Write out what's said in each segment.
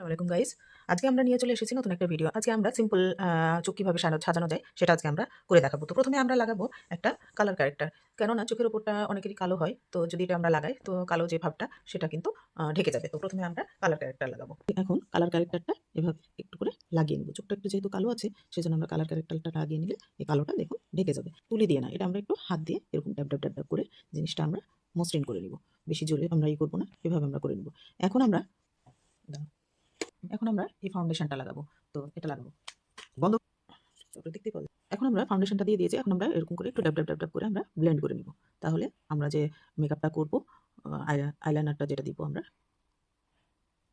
আসসালামু গাইস। আজকে আমরা নিয়ে চলে এসেছি নতুন একটা ভিডিও। আজকে আমরা সিম্পল চোখ কিভাবে সাজানো যায় সেটা আজকে আমরা করে দেখাবো। তো প্রথমে আমরা লাগাবো একটা কালার ক্যারেক্টার। কেননা চোখের উপরটা অনেকেরই কালো হয়। তো যদি এটা আমরা লাগাই তো কালো যে ভাবটা সেটা কিন্তু ঢেকে যাবে। তো প্রথমে আমরা কালার ক্যারেক্টার লাগাবো। এখন কালার ক্যারেক্টারটা এভাবে একটু করে লাগিয়ে নেব। চোখটা একটু যেহেতু কালো আছে সেজন্য আমরা কালার ক্যারেক্টারটা লাগিয়ে নিলে এই কালোটা দেখুন ঢেকে যাবে। তুলি দিয়ে না, এটা আমরা একটু হাত দিয়ে এরকম ড্যাব করে জিনিসটা আমরা মসৃণ করে নিব। বেশি জোরে আমরা করবো না, এভাবে আমরা করে নিব। এখন আমরা এখন আমরা এই ফাউন্ডেশনটা লাগাবো। তো এটা লাগাবো বন্ধ, দেখতেই পাবে। এখন আমরা ফাউন্ডেশনটা দিয়ে দিয়েছি। এখন আমরা এরকম করে একটু ড্যাব করে আমরা ব্লেন্ড করে নিব। তাহলে আমরা যে মেকআপটা করবো, আইলাইনারটা যেটা দিব আমরা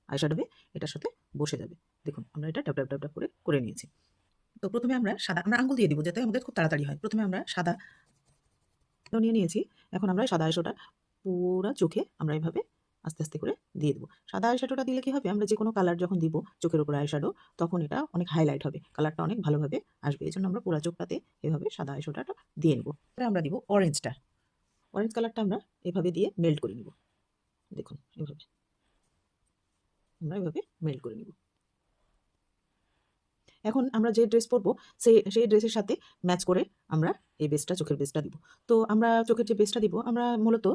আইশ্যাডোতে, এটার সাথে বসে যাবে। দেখুন আমরা এটা ড্যাব করে নিয়েছি। তো প্রথমে আমরা সাদা, আমরা আঙ্গুল দিয়ে দিব যাতে আমাদের খুব তাড়াতাড়ি হয়। প্রথমে আমরা সাদা নিয়ে নিয়েছি। এখন আমরা সাদা আইশ্যাডোটা পুরা চোখে আমরা এভাবে আস্তে আস্তে করে দিয়ে দেবো। সাদা আইশ্যাডোটা দিলে কি হবে, আমরা যে কোনো কালার যখন দিব চোখের উপর আইশ্যাডো, তখন এটা অনেক হাইলাইট হবে, কালারটা অনেক ভালোভাবে আসবে। এই জন্য আমরা পুরা চোখটাতে এভাবে সাদা আইশ্যাডোটা দিয়ে নেবো। আমরা দিব অরেঞ্জটা, অরেঞ্জ কালারটা আমরা এভাবে দিয়ে মেল্ট করে নিব। দেখুন এভাবে আমরা এভাবে মেল্ট করে নিব। এখন আমরা যে ড্রেস পরবো সেই ড্রেসের সাথে ম্যাচ করে আমরা এই বেসটা, চোখের বেসটা দিব। তো আমরা চোখের যে বেসটা দিব আমরা মূলত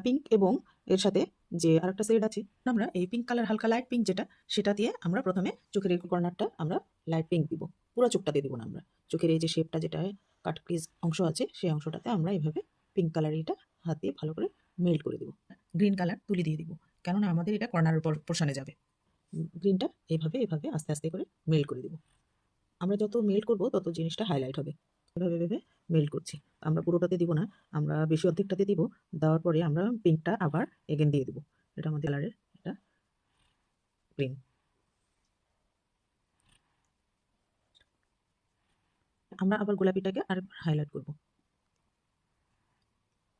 পিঙ্ক এবং এর সাথে যে আরেকটা শেড আছে, আমরা এই পিঙ্ক কালার, হালকা লাইট পিঙ্ক যেটা, সেটা দিয়ে আমরা প্রথমে চোখের এই কর্নারটা আমরা লাইট পিঙ্ক দিব। পুরো চোখটা দিয়ে দিব না, আমরা চোখের এই যে শেপটা যেটা কাট ক্রিজ অংশ আছে সেই অংশটাতে আমরা এইভাবে পিঙ্ক কালার এটা হাত দিয়ে ভালো করে মেল্ট করে দিব। গ্রিন কালার তুলি দিয়ে দিব, কেননা আমাদের এটা কর্নার পোর্শনে যাবে। গ্রিনটা এভাবে আস্তে আস্তে করে মেল্ট করে দিব। আমরা যত মেল্ট করব তত জিনিসটা হাইলাইট হবে। এভাবে মেল্ট করছি। আমরা পুরোটাতে দিব না, আমরা বেশি অর্ধেকটাতে দিব। দেওয়ার পরে আমরা পিঙ্কটা আবার এগেন দিয়ে দিব। এটা আমাদের কালারের, এটা গ্রিন। আমরা আবার গোলাপিটাকে আরেকবার হাইলাইট করব।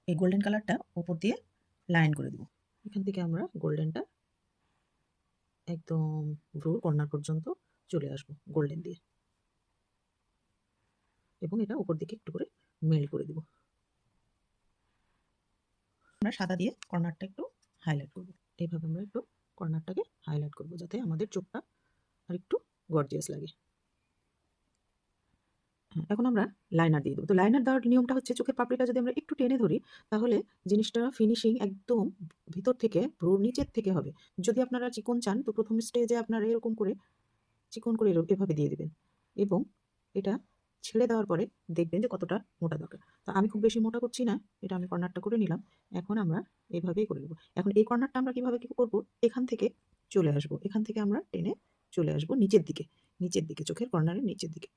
এই গোল্ডেন কালারটা উপর দিয়ে লাইন করে দিব। এখান থেকে আমরা গোল্ডেনটা একদম ভ্রুর কর্নার পর্যন্ত চলে আসবো গোল্ডেন দিয়ে, এবং এটা উপর দিকে একটু করে মেল্ট করে দিব। আমরা সাদা দিয়ে কর্নারটা একটু হাইলাইট করব। এইভাবে আমরা একটু কর্নারটাকে হাইলাইট করব যাতে আমাদের চোখটা আর একটু গর্জিয়াস লাগে। এখন আমরা লাইনার দিয়ে দেবো। তো লাইনার দেওয়ার নিয়মটা হচ্ছে, চোখের পাপড়িটা যদি আমরা একটু টেনে ধরি তাহলে জিনিসটা ফিনিশিং একদম ভিতর থেকে, ভ্রুর নিচের থেকে হবে। যদি আপনারা চিকন চান তো প্রথম স্টেজে আপনারা এরকম করে চিকন করে এভাবে দিয়ে দেবেন, এবং এটা ছেড়ে দেওয়ার পরে দেখবেন যে কতটা মোটা দরকার। তো আমি খুব বেশি মোটা করছি না, এটা আমি কর্নারটা করে নিলাম। এখন আমরা এভাবেই করে নেবো। এখন এই কর্নারটা আমরা কীভাবে কী করবো, এখান থেকে চলে আসবো, এখান থেকে আমরা টেনে চলে আসবো নিচের দিকে চোখের কর্নারের নিচের দিকে।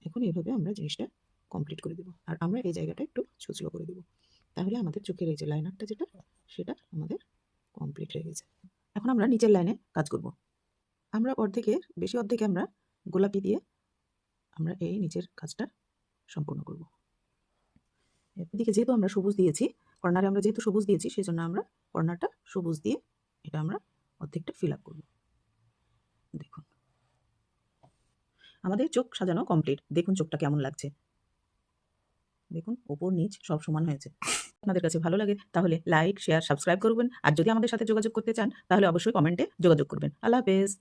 এখন এভাবে আমরা জিনিসটা কমপ্লিট করে দেবো। আর আমরা এই জায়গাটা একটু ছুঁচলো করে দেবো। তাহলে আমাদের চোখের এই যে লাইনারটা যেটা, সেটা আমাদের কমপ্লিট হয়ে গেছে। এখন আমরা নিচের লাইনে কাজ করব। আমরা অর্ধেকে আমরা গোলাপি দিয়ে আমরা এই নিচের কাজটা সম্পূর্ণ করব। এদিকে যেহেতু আমরা সবুজ দিয়েছি, কর্নারে আমরা যেহেতু সবুজ দিয়েছি, সেই জন্য আমরা কর্নারটা সবুজ দিয়ে এটা আমরা অর্ধেকটা ফিল আপ করব। দেখুন আমাদের চোখ সাজানো কমপ্লিট। দেখুন চোখটা কেমন লাগছে, দেখুন ওপর নিচ সব সমান হয়েছে। আপনাদের কাছে ভালো লাগে তাহলে লাইক, শেয়ার, সাবস্ক্রাইব করবেন। আর যদি আমাদের সাথে যোগাযোগ করতে চান তাহলে অবশ্যই কমেন্টে যোগাযোগ করবেন। আল্লাহ হাফেজ।